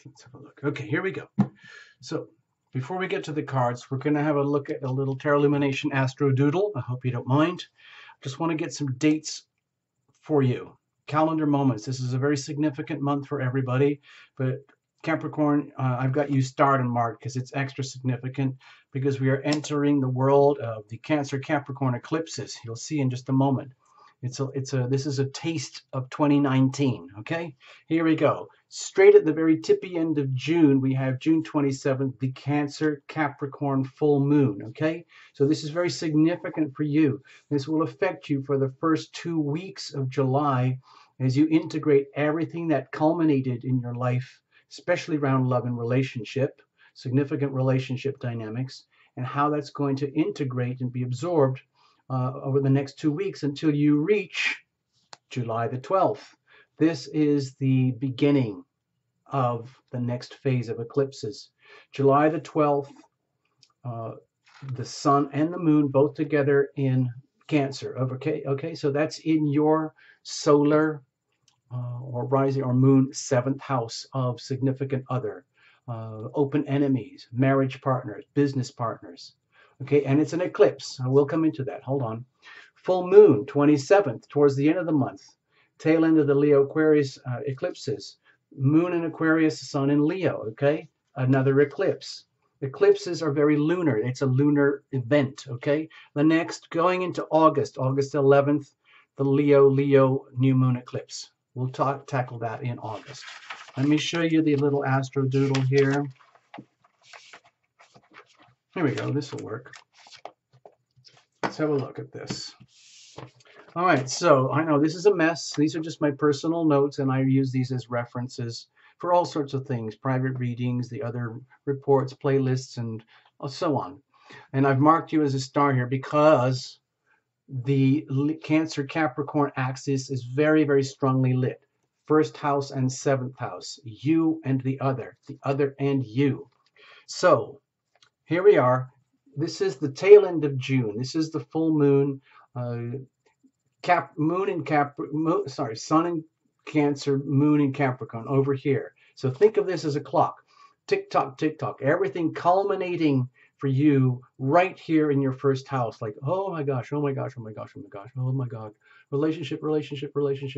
let's have a look. Okay, here we go. So before we get to the cards, we're going to have a look at a little Tarot Lumination Astro Doodle. I hope you don't mind. Just want to get some dates for you. Calendar moments. This is a very significant month for everybody, but Capricorn, I've got you starred and marked because it's extra significant because we are entering the world of the Cancer Capricorn eclipses. You'll see in just a moment. This is a taste of 2019. Okay, here we go. Straight at the very tippy end of June, we have June 27th, the Cancer Capricorn full moon. Okay, so this is very significant for you. This will affect you for the first 2 weeks of July as you integrate everything that culminated in your life, especially around love and relationship, significant relationship dynamics, and how that's going to integrate and be absorbed over the next 2 weeks until you reach July the 12th. This is the beginning of the next phase of eclipses. July the 12th, the sun and the moon both together in Cancer. Okay, so that's in your solar or rising or moon 7th house of significant other, open enemies, marriage partners, business partners. Okay, and it's an eclipse. I will come into that. Hold on. Full moon, 27th, towards the end of the month. Tail end of the Leo Aquarius eclipses. Moon in Aquarius, sun in Leo. Okay, another eclipse. Eclipses are very lunar. It's a lunar event. Okay, the next, going into August 11th, the Leo new moon eclipse. We'll tackle that in August. Let me show you the little astro doodle here. Here we go. This will work. Let's have a look at this. All right. So I know this is a mess. These are just my personal notes, and I use these as references for all sorts of things, private readings, the other reports, playlists, and so on. And I've marked you as a star here because the Cancer Capricorn axis is very, very strongly lit. 1st house and 7th house. You and the other and you. So here we are. This is the tail end of June. This is the full moon. Sun in Cancer, moon in Capricorn over here. So think of this as a clock. Tick tock, tick tock. Everything culminating for you right here in your 1st house. Like, oh my gosh, oh my gosh, oh my gosh, oh my gosh, oh my God. Relationship.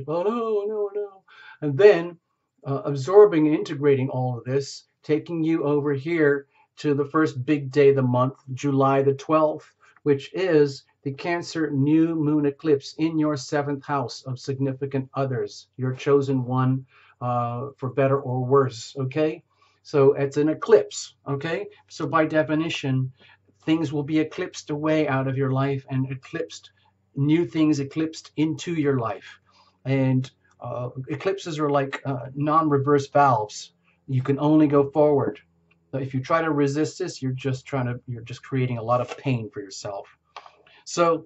Oh no. And then absorbing and integrating all of this, taking you over here to the first big day of the month, July the 12th, which is the Cancer new moon eclipse in your 7th house of significant others, your chosen one, for better or worse. Okay, so it's an eclipse. Okay, so by definition, things will be eclipsed away out of your life and eclipsed, new things eclipsed into your life. And eclipses are like non-reverse valves. You can only go forward. If you try to resist this, you're just creating a lot of pain for yourself. So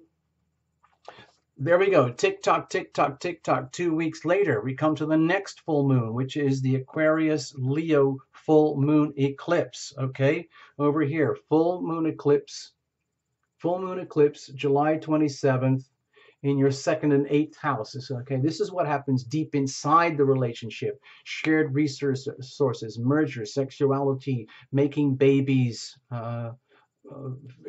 there we go. Tick tock, tick tock, tick tock. 2 weeks later, we come to the next full moon, which is the Aquarius Leo full moon eclipse. Okay, over here, full moon eclipse, July 27th. In your 2nd and 8th houses. Okay, this is what happens deep inside the relationship. Shared resources, merger, sexuality, making babies,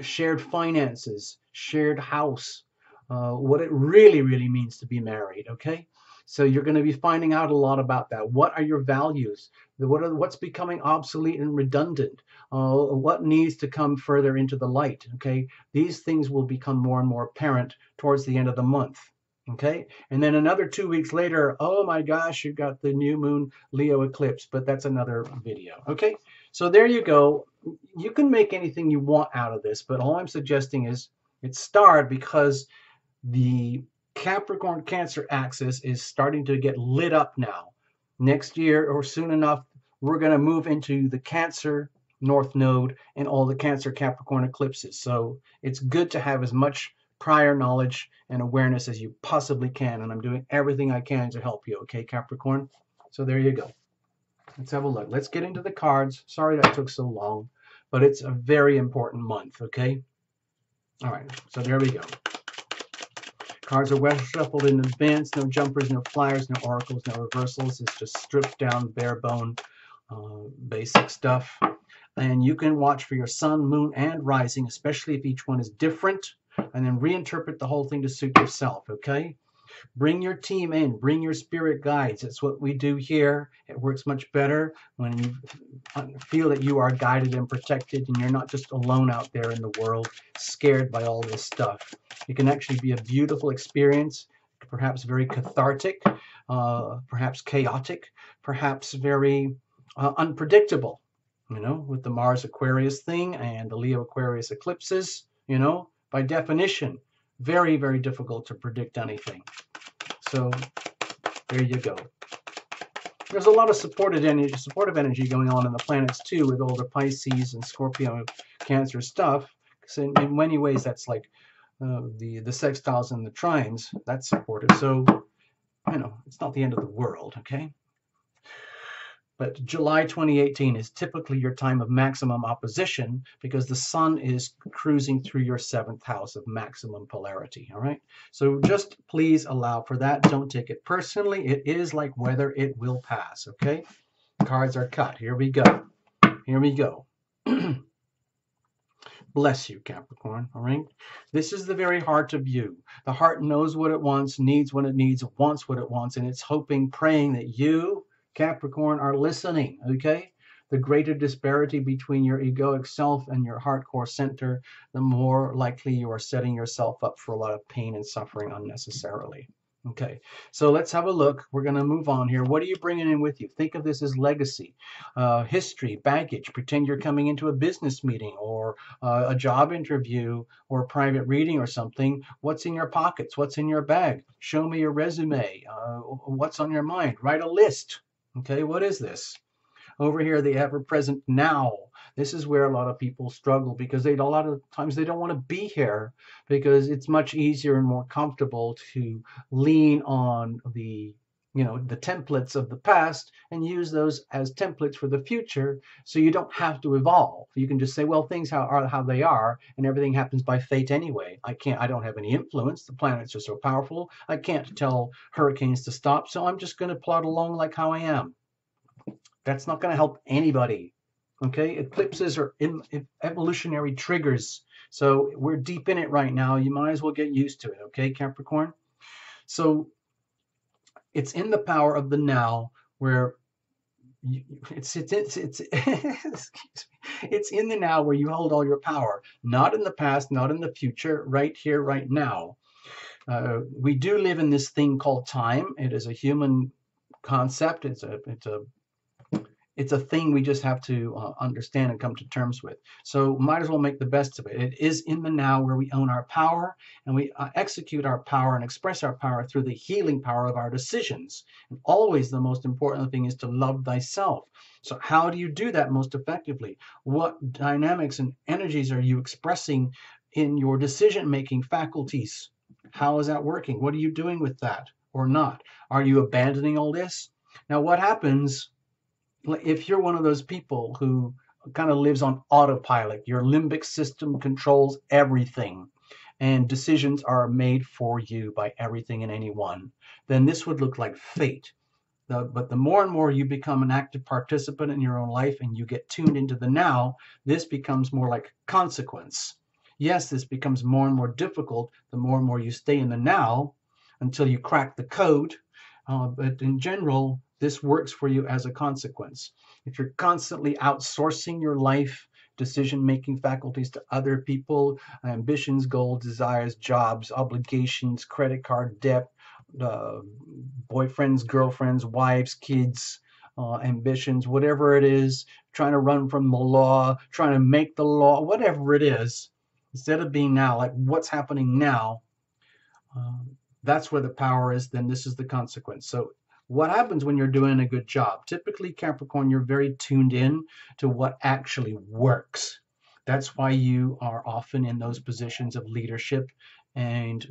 shared finances, shared house, what it really, really means to be married. Okay, so you're going to be finding out a lot about that. What are your values? What's becoming obsolete and redundant? What needs to come further into the light? Okay, these things will become more and more apparent towards the end of the month. Okay, and then another 2 weeks later, oh my gosh, you've got the new moon Leo eclipse, but that's another video. Okay, so there you go. You can make anything you want out of this, but all I'm suggesting is it's starred because the Capricorn Cancer axis is starting to get lit up now. Next year or soon enough, we're going to move into the Cancer North Node and all the Cancer Capricorn eclipses. So it's good to have as much prior knowledge and awareness as you possibly can. And I'm doing everything I can to help you. Okay, Capricorn? So there you go. Let's have a look. Let's get into the cards. Sorry that took so long, but it's a very important month. Okay? All right. So there we go. Cards are well shuffled in advance. No jumpers, no flyers, no oracles, no reversals. It's just stripped down, bare bone basic stuff. And you can watch for your sun, moon, and rising, especially if each one is different, and then reinterpret the whole thing to suit yourself, okay? Bring your team in, bring your spirit guides. It's what we do here. It works much better when you feel that you are guided and protected and you're not just alone out there in the world, scared by all this stuff. It can actually be a beautiful experience, perhaps very cathartic, perhaps chaotic, perhaps very unpredictable, you know, with the Mars Aquarius thing and the Leo Aquarius eclipses, you know, by definition, very, very difficult to predict anything. So there you go. There's a lot of supportive energy going on in the planets too, with all the Pisces and Scorpio, Cancer stuff. So in many ways, that's like the sextiles and the trines. That's supportive. So, you know, it's not the end of the world, okay? But July 2018 is typically your time of maximum opposition because the sun is cruising through your 7th house of maximum polarity, all right? So just please allow for that. Don't take it personally. It is like weather. It will pass, okay? Cards are cut. Here we go. Here we go. Bless you, Capricorn, all right? This is the very heart of you. The heart knows what it wants, needs what it needs, wants what it wants, and it's hoping, praying that you, Capricorn, are listening, okay? The greater disparity between your egoic self and your heart core center, the more likely you are setting yourself up for a lot of pain and suffering unnecessarily. Okay, so let's have a look. We're going to move on here. What are you bringing in with you? Think of this as legacy, history, baggage. Pretend you're coming into a business meeting or a job interview or a private reading or something. What's in your pockets? What's in your bag? Show me your resume. What's on your mind? Write a list. Okay, what is this? Over here, the ever-present now. This is where a lot of people struggle because a lot of times they don't want to be here because it's much easier and more comfortable to lean on the, you know, the templates of the past and use those as templates for the future, so you don't have to evolve. You can just say, well, things are how they are, and everything happens by fate anyway. I don't have any influence. The planets are so powerful. I can't tell hurricanes to stop, so I'm just going to plod along like how I am. That's not going to help anybody. Okay, eclipses are evolutionary triggers. So we're deep in it right now. You might as well get used to it. Okay, Capricorn? So it's in the power of the now where it's in the now where you hold all your power. Not in the past, not in the future, right here, right now. We do live in this thing called time. It is a human concept. It's a thing we just have to understand and come to terms with. So might as well make the best of it. It is in the now where we own our power and we execute our power and express our power through the healing power of our decisions. And always the most important thing is to love thyself. So how do you do that most effectively? What dynamics and energies are you expressing in your decision-making faculties? How is that working? What are you doing with that or not? Are you abandoning all this? Now, what happens if you're one of those people who kind of lives on autopilot? Your limbic system controls everything and decisions are made for you by everything and anyone, then this would look like fate. But the more and more you become an active participant in your own life and you get tuned into the now, this becomes more like consequence. Yes, this becomes more and more difficult the more and more you stay in the now until you crack the code. But in general, this works for you as a consequence. If you're constantly outsourcing your life, decision-making faculties to other people, ambitions, goals, desires, jobs, obligations, credit card debt, boyfriends, girlfriends, wives, kids, ambitions, whatever it is, trying to run from the law, trying to make the law, whatever it is, instead of being now, like what's happening now, that's where the power is, then this is the consequence. So what happens when you're doing a good job? Typically, Capricorn, you're very tuned in to what actually works. That's why you are often in those positions of leadership and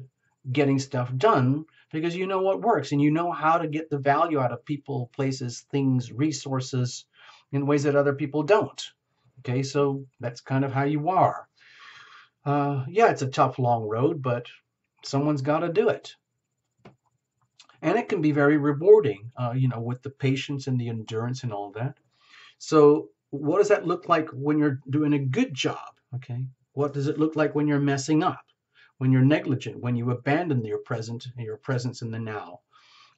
getting stuff done, because you know what works and you know how to get the value out of people, places, things, resources in ways that other people don't. Okay, so that's kind of how you are. Yeah, it's a tough, long road, but someone's got to do it. And it can be very rewarding, you know, with the patience and the endurance and all that. So what does that look like when you're doing a good job? Okay. What does it look like when you're messing up? When you're negligent, when you abandon your presence in the now?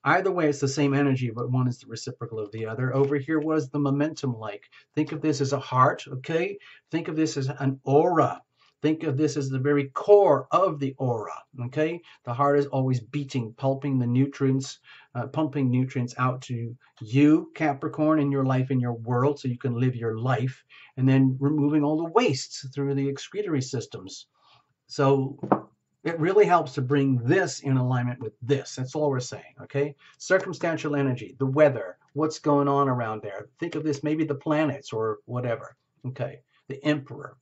Either way, it's the same energy, but one is the reciprocal of the other. Over here, what is the momentum like? Think of this as a heart, okay? Think of this as an aura. Think of this as the very core of the aura, okay? The heart is always beating, pumping nutrients out to you, Capricorn, in your life, in your world, so you can live your life, and then removing all the wastes through the excretory systems. So it really helps to bring this in alignment with this. That's all we're saying, okay? Circumstantial energy, the weather, what's going on around there. Think of this, maybe the planets or whatever, okay? The emperor.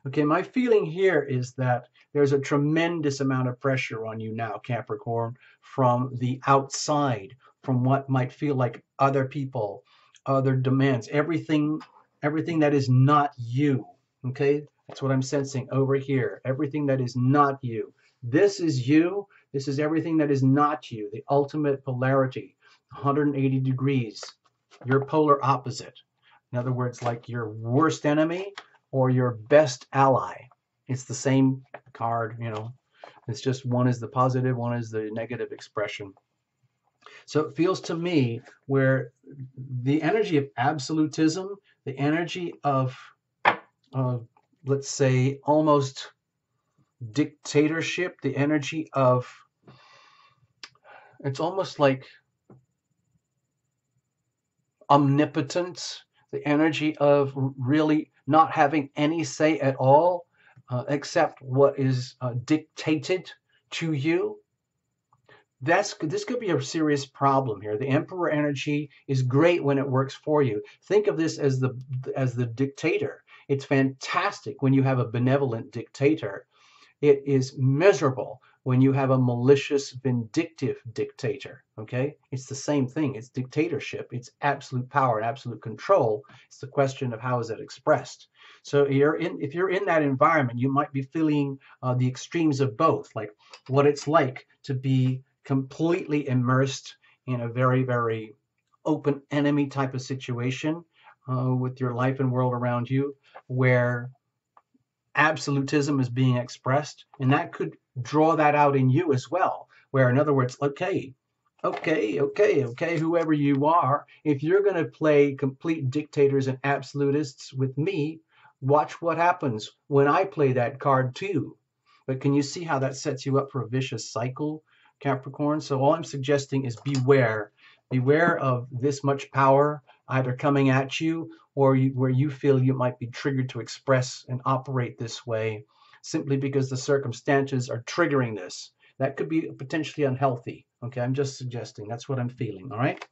Okay, my feeling here is that there's a tremendous amount of pressure on you now, Capricorn, from the outside, from what might feel like other people, other demands, everything that is not you, okay? That's what I'm sensing over here. Everything that is not you. This is you. This is everything that is not you. The ultimate polarity, 180 degrees. Your polar opposite. In other words, like your worst enemy or your best ally. It's the same card, you know. It's just one is the positive, one is the negative expression. So it feels to me where the energy of absolutism, the energy of, let's say, almost dictatorship, the energy of, it's almost like omnipotence, the energy of really not having any say at all, except what is dictated to you. This could be a serious problem here. The Emperor energy is great when it works for you. Think of this as the dictator. It's fantastic when you have a benevolent dictator. It is miserable when you have a malicious, vindictive dictator, okay? It's the same thing. It's dictatorship. It's absolute power and absolute control. It's the question of how is it expressed. So if you're in that environment, you might be feeling the extremes of both, like what it's like to be completely immersed in a very, very open enemy type of situation with your life and world around you, where absolutism is being expressed, and that could draw that out in you as well, where in other words, okay, whoever you are, if you're going to play complete dictators and absolutists with me, watch what happens when I play that card too. But can you see how that sets you up for a vicious cycle, Capricorn? So all I'm suggesting is beware of this much power either coming at you or where you feel you might be triggered to express and operate this way simply because the circumstances are triggering this. That could be potentially unhealthy. Okay, I'm just suggesting. That's what I'm feeling, all right?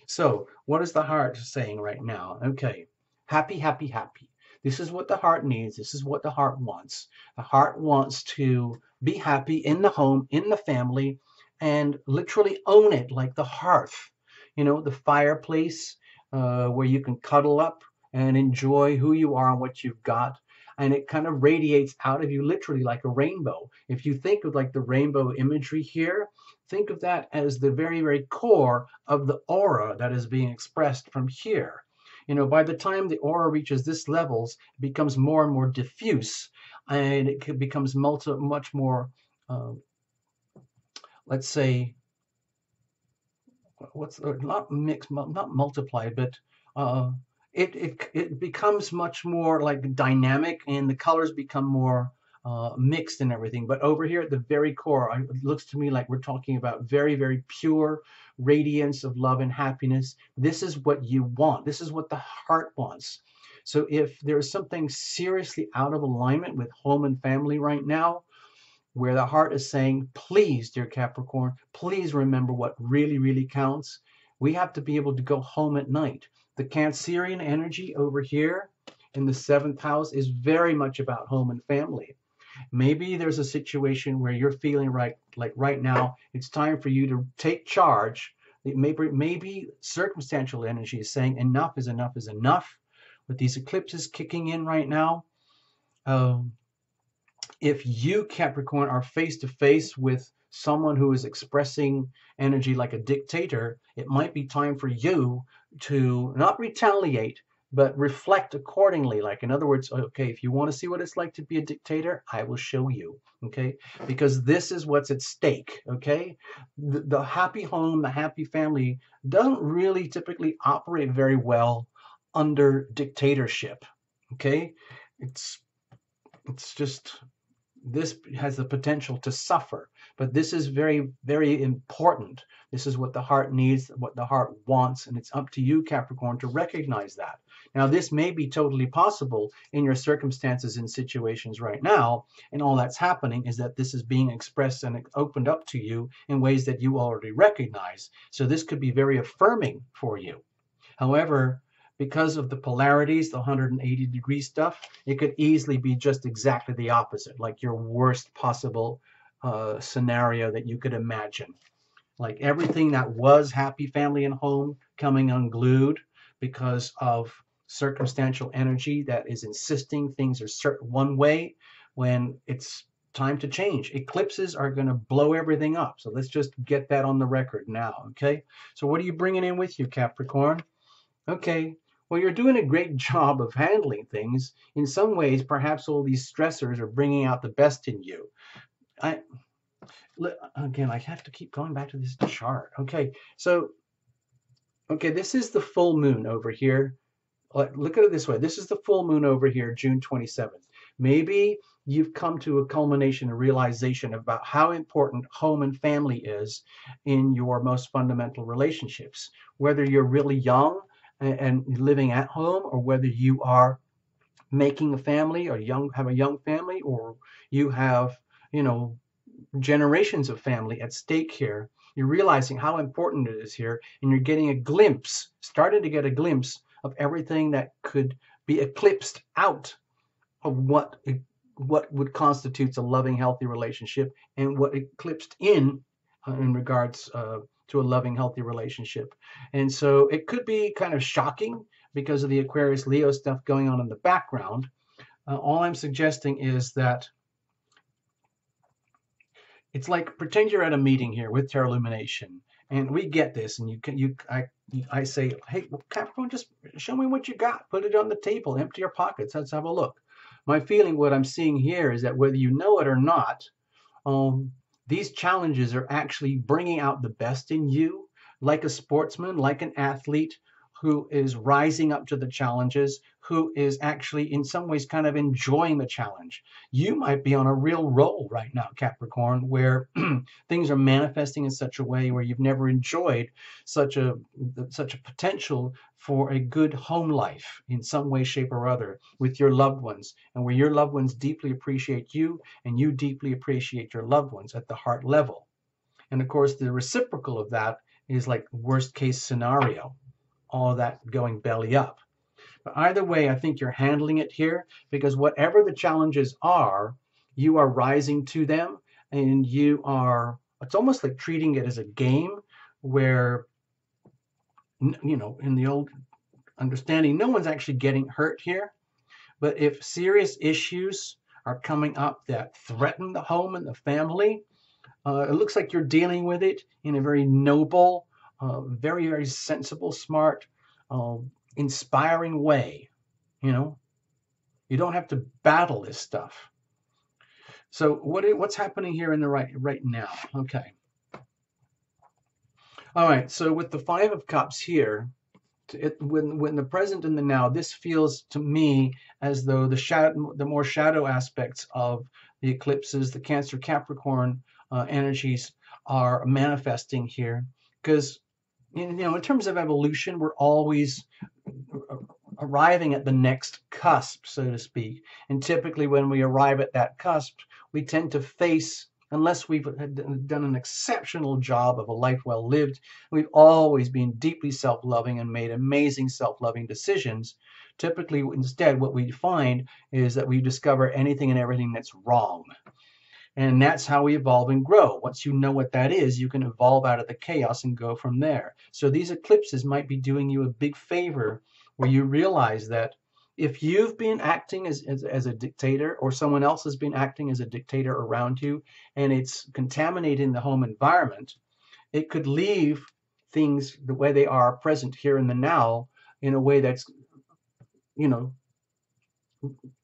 So what is the heart saying right now? Okay, happy, happy, happy. This is what the heart needs. This is what the heart wants. The heart wants to be happy in the home, in the family, and literally own it like the hearth. You know, the fireplace where you can cuddle up and enjoy who you are and what you've got. And it kind of radiates out of you literally like a rainbow. If you think of like the rainbow imagery here, think of that as the very, very core of the aura that is being expressed from here. You know, by the time the aura reaches this levels, it becomes more and more diffuse, and it becomes much more, let's say, not mixed, not multiplied, but it becomes much more like dynamic, and the colors become more mixed and everything. But over here at the very core, it looks to me like we're talking about very, very pure radiance of love and happiness. This is what you want. This is what the heart wants. So if there's something seriously out of alignment with home and family right now, where the heart is saying, please, dear Capricorn, please remember what really, really counts. We have to be able to go home at night. The Cancerian energy over here in the 7th house is very much about home and family. Maybe there's a situation where you're feeling like right now, it's time for you to take charge. Maybe circumstantial energy is saying enough is enough is enough. With these eclipses kicking in right now, if you, Capricorn, are face to face with someone who is expressing energy like a dictator, it might be time for you to not retaliate, but reflect accordingly. Like, in other words, okay, if you want to see what it's like to be a dictator, I will show you, okay? Because this is what's at stake, okay? The happy home, the happy family doesn't really typically operate very well under dictatorship, okay? It's just, this has the potential to suffer, but this is very, very important. This is what the heart needs, what the heart wants, and it's up to you, Capricorn, to recognize that. Now, this may be totally possible in your circumstances and situations right now, and all that's happening is that this is being expressed and opened up to you in ways that you already recognize. So this could be very affirming for you. However, because of the polarities, the 180-degree stuff, it could easily be just exactly the opposite, like your worst possible scenario that you could imagine. Like everything that was happy family and home coming unglued because of circumstantial energy that is insisting things are one way when it's time to change. Eclipses are going to blow everything up. So let's just get that on the record now, okay? So what are you bringing in with you, Capricorn? Okay, well, you're doing a great job of handling things. In some ways, perhaps all these stressors are bringing out the best in you. Again, I have to keep going back to this chart. Okay, so, okay, this is the full moon over here. Look at it this way. This is the full moon over here, June 27th. Maybe you've come to a culmination, a realization about how important home and family is in your most fundamental relationships. Whether you're really young and living at home, or whether you are making a family or have a young family, or you have, generations of family at stake here. You're realizing how important it is here, and you're getting a glimpse, starting to get a glimpse of everything that could be eclipsed out of what would constitute a loving, healthy relationship, and what eclipsed in regards to a loving, healthy relationship. And so it could be kind of shocking because of the Aquarius Leo stuff going on in the background. All I'm suggesting is that it's like, pretend you're at a meeting here with Tarot Lumination, and we get this, and I say, hey, well, Capricorn, just show me what you got. Put it on the table. Empty your pockets. Let's have a look. My feeling, what I'm seeing here, is that whether you know it or not, these challenges are actually bringing out the best in you, like a sportsman, like an athlete who is rising up to the challenges, who is actually in some ways kind of enjoying the challenge. You might be on a real roll right now, Capricorn, where things are manifesting in such a way where you've never enjoyed such a potential for a good home life in some way, shape, or other with your loved ones, and where your loved ones deeply appreciate you and you deeply appreciate your loved ones at the heart level. And of course, the reciprocal of that is like worst case scenario, all of that going belly up. But either way, I think you're handling it here, because whatever the challenges are, you are rising to them, and it's almost like treating it as a game where, in the old understanding, no one's actually getting hurt here. But if serious issues are coming up that threaten the home and the family, it looks like you're dealing with it in a very noble, very, very sensible, smart, inspiring way. You don't have to battle this stuff. So what's happening here in the right now? Okay. All right. So with the Five of Cups here, when the present and the now, this feels to me as though the more shadow aspects of the eclipses, the Cancer Capricorn energies are manifesting here, because in terms of evolution, we're always arriving at the next cusp, so to speak. And typically when we arrive at that cusp, we tend to face, unless we've done an exceptional job of a life well lived, we've always been deeply self-loving and made amazing self-loving decisions. Typically, instead, what we find is that we discover anything and everything that's wrong. And that's how we evolve and grow. Once you know what that is, you can evolve out of the chaos and go from there. So these eclipses might be doing you a big favor, where you realize that if you've been acting as a dictator, or someone else has been acting as a dictator around you, and it's contaminating the home environment, it could leave things the way they are present here in the now in a way that's you know,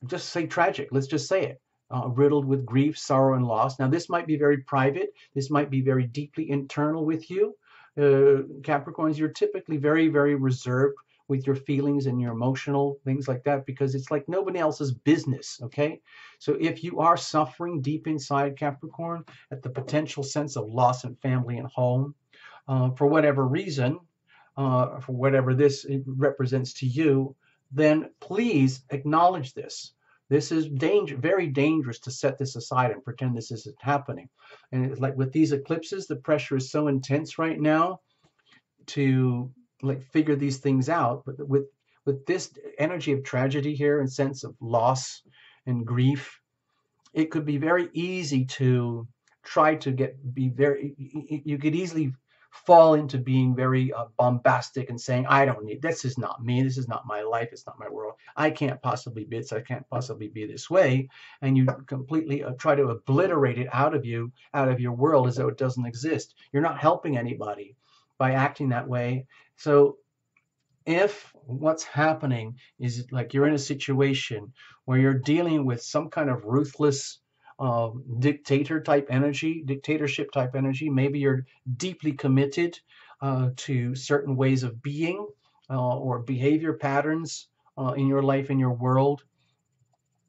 just say tragic. Let's just say it. Riddled with grief, sorrow, and loss. Now, this might be very private. This might be very deeply internal with you. Capricorns, you're typically very, very reserved with your feelings and your emotional things like that because it's like nobody else's business, okay? So if you are suffering deep inside, Capricorn, at the potential sense of loss in family and home, for whatever reason, for whatever this represents to you, then please acknowledge this. This is very dangerous to set this aside and pretend this isn't happening. And it's like with these eclipses, the pressure is so intense right now to like figure these things out. But with this energy of tragedy here and sense of loss and grief, it could be very easy to try to you could easily fall into being very bombastic and saying, I don't need, this is not me, this is not my life, it's not my world, I can't possibly be this, I can't possibly be this way. And you completely try to obliterate it out of your world as though it doesn't exist. You're not helping anybody by acting that way. So if what's happening is like you're in a situation where you're dealing with some kind of ruthless dictatorship type energy, maybe you're deeply committed to certain ways of being or behavior patterns in your life, in your world,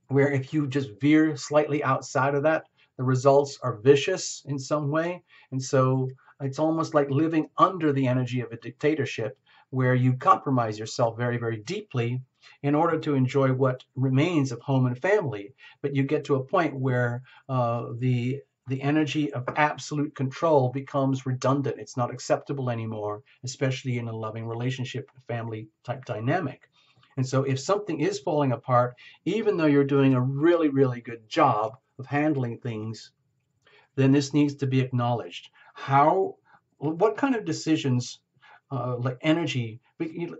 where if you just veer slightly outside of that, the results are vicious in some way. And so it's almost like living under the energy of a dictatorship where you compromise yourself very, very deeply in order to enjoy what remains of home and family. But you get to a point where the energy of absolute control becomes redundant. It's not acceptable anymore, especially in a loving relationship, family type dynamic. And so if something is falling apart, even though you're doing a really, really good job of handling things, then this needs to be acknowledged. What kind of decisions, like energy,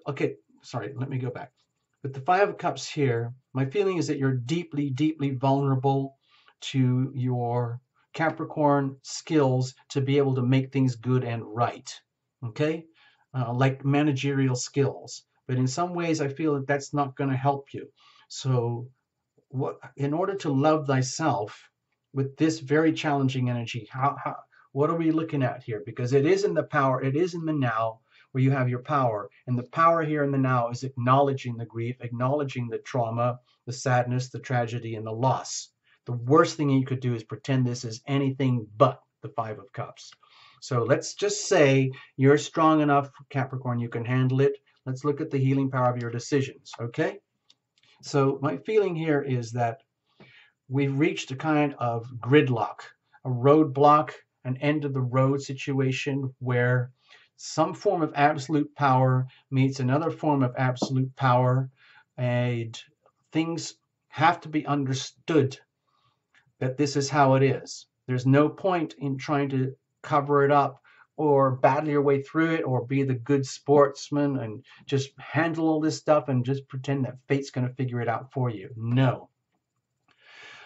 okay, sorry, let me go back. With the Five of Cups here, my feeling is that you're deeply, deeply vulnerable to your Capricorn skills to be able to make things good and right, okay? Like managerial skills. But in some ways, I feel that that's not going to help you. So in order to love thyself with this very challenging energy, what are we looking at here? Because it is in the power, it is in the now where you have your power. And the power here in the now is acknowledging the grief, acknowledging the trauma, the sadness, the tragedy, and the loss. The worst thing you could do is pretend this is anything but the Five of Cups. So let's just say you're strong enough, Capricorn, you can handle it. Let's look at the healing power of your decisions, okay? So my feeling here is that we've reached a kind of gridlock, a roadblock, an end of the road situation where some form of absolute power meets another form of absolute power, and things have to be understood that this is how it is. There's no point in trying to cover it up or battle your way through it or be the good sportsman and just handle all this stuff and just pretend that fate's going to figure it out for you. No.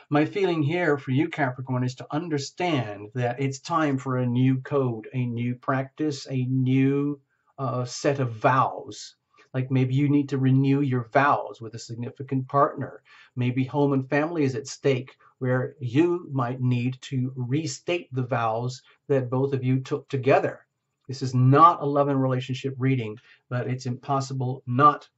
My feeling here for you, Capricorn, is to understand that it's time for a new code, a new practice, a new set of vows. Like maybe you need to renew your vows with a significant partner. Maybe home and family is at stake, where you might need to restate the vows that both of you took together. This is not a love and relationship reading, but it's impossible not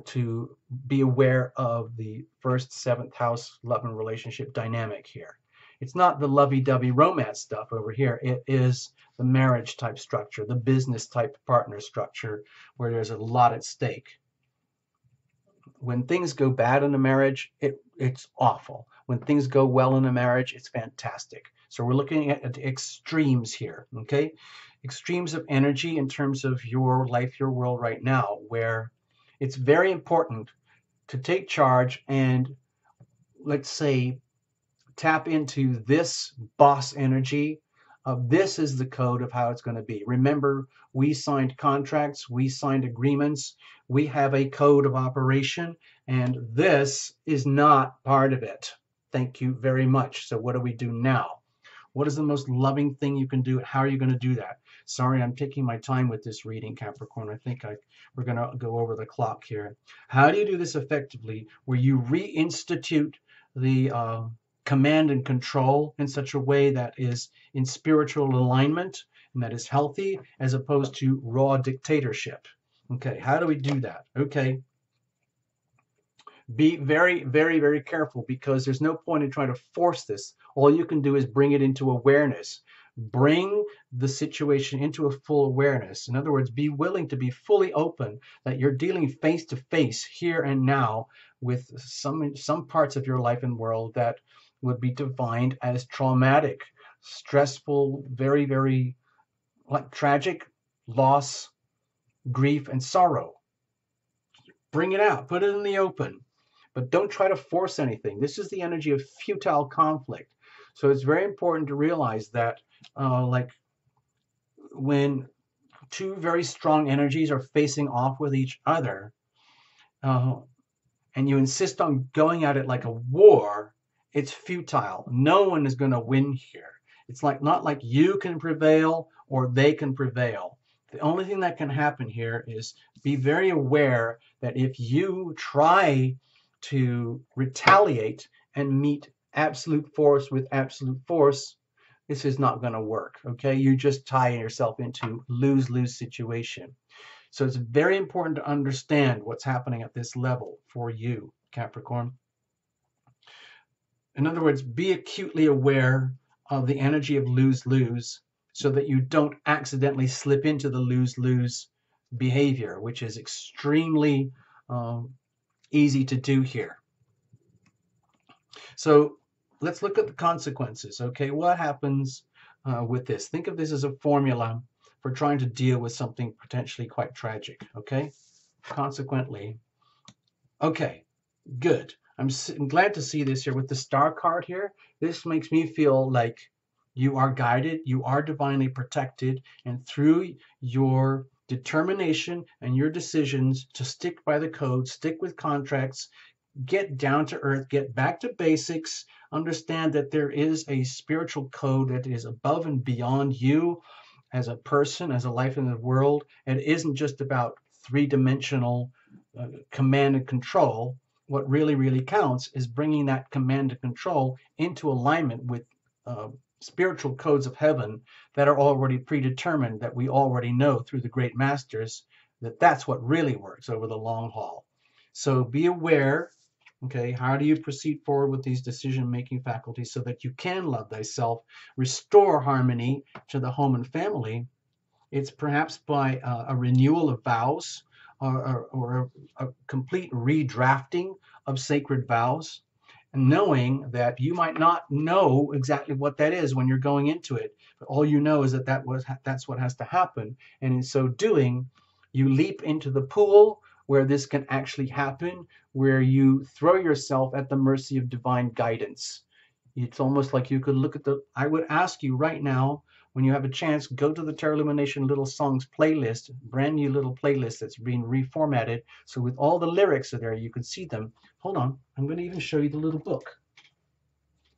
to be aware of the first, seventh house love and relationship dynamic here. It's not the lovey-dovey romance stuff over here. It is the marriage type structure, the business type partner structure, where there's a lot at stake. When things go bad in a marriage, it's awful. When things go well in a marriage, it's fantastic. So we're looking at extremes here, okay? Extremes of energy in terms of your life, your world right now, where it's very important to take charge and, let's say, tap into this boss energy. This is the code of how it's going to be. Remember, we signed contracts, we signed agreements, we have a code of operation, and this is not part of it. Thank you very much. So what do we do now? What is the most loving thing you can do? How are you going to do that? Sorry, I'm taking my time with this reading, Capricorn. I think we're going to go over the clock here. How do you do this effectively where you reinstitute the command and control in such a way that is in spiritual alignment and that is healthy as opposed to raw dictatorship? Okay, how do we do that? Okay. Be very, very, very careful, because there's no point in trying to force this. All you can do is bring it into awareness. Bring the situation into a full awareness. In other words, be willing to be fully open that you're dealing face to face here and now with some parts of your life and world that would be defined as traumatic, stressful, very, very like tragic loss, grief, and sorrow. Bring it out, put it in the open. But don't try to force anything. This is the energy of futile conflict. So it's very important to realize that like when two very strong energies are facing off with each other, and you insist on going at it like a war, it's futile. No one is going to win here. It's not like you can prevail or they can prevail. The only thing that can happen here is be very aware that if you try to retaliate and meet absolute force with absolute force, this is not going to work. Okay, you just tie yourself into lose-lose situation. So it's very important to understand what's happening at this level for you, Capricorn. In other words, be acutely aware of the energy of lose-lose so that you don't accidentally slip into the lose-lose behavior, which is extremely easy to do here. So let's look at the consequences. Okay, what happens with this? Think of this as a formula for trying to deal with something potentially quite tragic. Okay, consequently, okay, good. I'm glad to see this here with the star card here. This makes me feel like you are guided, you are divinely protected, and through your determination and your decisions to stick by the code, stick with contracts, get down to earth, get back to basics, understand that there is a spiritual code that is above and beyond you as a person, as a life in the world. It isn't just about three-dimensional command and control. What really, really counts is bringing that command and control into alignment with spiritual codes of heaven that are already predetermined, that we already know through the great masters, that that's what really works over the long haul. So be aware, okay, how do you proceed forward with these decision-making faculties so that you can love thyself, restore harmony to the home and family? It's perhaps by a renewal of vows or a complete redrafting of sacred vows, and knowing that you might not know exactly what that is when you're going into it, but all you know is that that's what has to happen. And in so doing, you leap into the pool where this can actually happen, where you throw yourself at the mercy of divine guidance. It's almost like you could look at I would ask you right now, when you have a chance, go to the Tarot Lumination Little Songs playlist, brand new little playlist that's being reformatted. So with all the lyrics are there, you can see them. Hold on, I'm going to even show you the little book.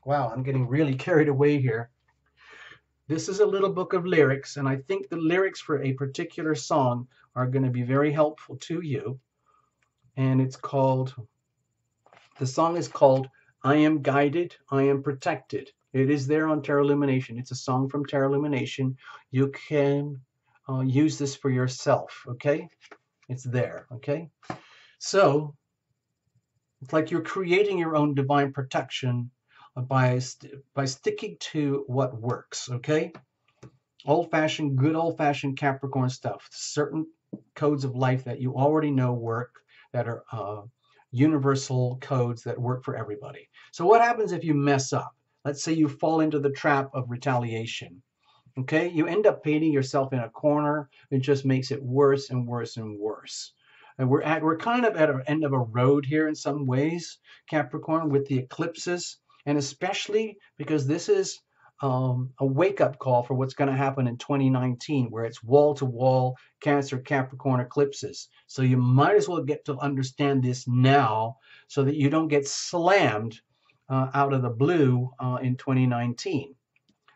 Wow, I'm getting really carried away here. This is a little book of lyrics, and I think the lyrics for a particular song are going to be very helpful to you. And it's called, the song is called I Am Guided, I Am Protected. It is there on Tarot Lumination. It's a song from Tarot Lumination. You can use this for yourself, okay? It's there, okay? So it's like you're creating your own divine protection by sticking to what works, okay? Old-fashioned, good old-fashioned Capricorn stuff. Certain codes of life that you already know work, that are universal codes that work for everybody. So what happens if you mess up? Let's say you fall into the trap of retaliation. Okay, you end up painting yourself in a corner. It just makes it worse and worse and worse. And we're kind of at an end of a road here in some ways, Capricorn, with the eclipses, and especially because this is a wake-up call for what's going to happen in 2019, where it's wall-to-wall Cancer Capricorn eclipses. So you might as well get to understand this now so that you don't get slammed out of the blue in 2019.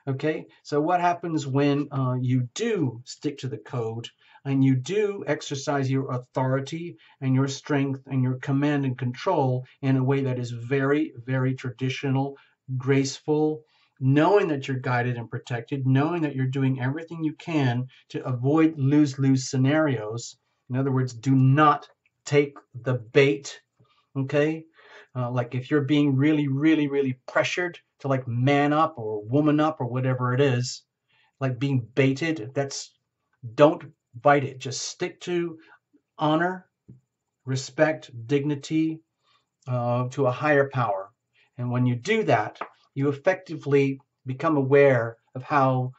Okay, so what happens when you do stick to the code and you do exercise your authority and your strength and your command and control in a way that is very, very traditional, graceful, knowing that you're guided and protected, knowing that you're doing everything you can to avoid lose-lose scenarios. In other words, do not take the bait, okay? Like if you're being really, really, really pressured to like man up or woman up or whatever it is, like being baited, don't bite it. Just stick to honor, respect, dignity, to a higher power. And when you do that, you effectively become aware of how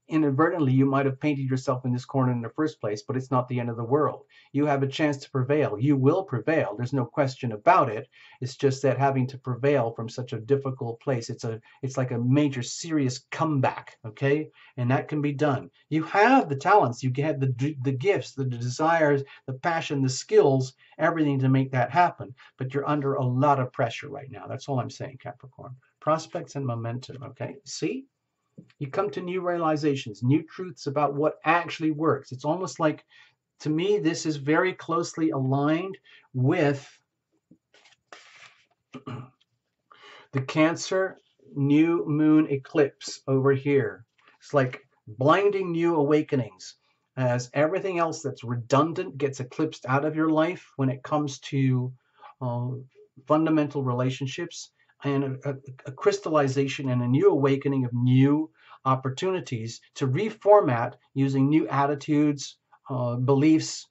inadvertently you might have painted yourself in this corner in the first place, but it's not the end of the world. You have a chance to prevail. You will prevail. There's no question about it. It's just that having to prevail from such a difficult place, it's like a major serious comeback, okay? And that can be done. You have the talents, you have the gifts, the desires, the passion, the skills, everything to make that happen, but you're under a lot of pressure right now. That's all I'm saying, Capricorn. Prospects and momentum, okay? See? You come to new realizations, new truths about what actually works. It's almost like, to me, this is very closely aligned with the Cancer new moon eclipse over here. It's like blinding new awakenings as everything else that's redundant gets eclipsed out of your life when it comes to fundamental relationships, and a crystallization and a new awakening of new opportunities to reformat using new attitudes, beliefs,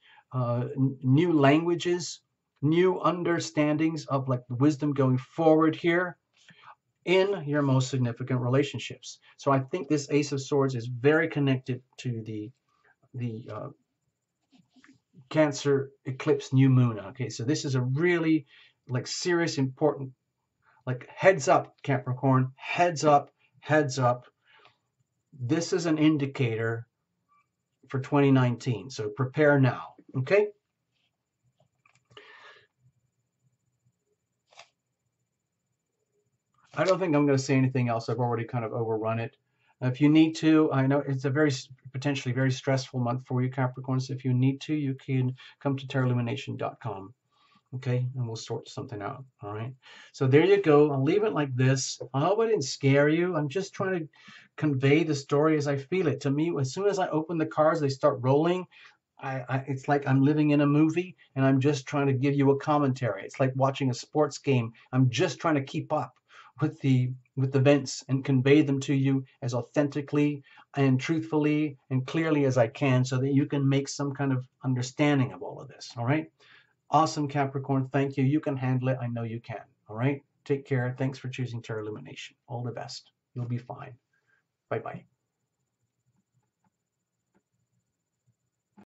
new languages, new understandings of like wisdom going forward here in your most significant relationships. So I think this Ace of Swords is very connected to the Cancer eclipse new moon. Okay, so this is a really like serious, important, like heads up, Capricorn, heads up, heads up. This is an indicator for 2019, so prepare now, okay? I don't think I'm going to say anything else. I've already kind of overrun it. If you need to, I know it's a very potentially very stressful month for you, Capricorns. If you need to, you can come to terralumination.com. Okay, and we'll sort something out. All right. So there you go. I'll leave it like this. I hope I didn't scare you. I'm just trying to convey the story as I feel it. To me, as soon as I open the cards, they start rolling. It's like I'm living in a movie and I'm just trying to give you a commentary. It's like watching a sports game. I'm just trying to keep up with the events and convey them to you as authentically and truthfully and clearly as I can so that you can make some kind of understanding of all of this. All right. Awesome, Capricorn. Thank you. You can handle it. I know you can. All right. Take care. Thanks for choosing Terra Illumination. All the best. You'll be fine. Bye-bye.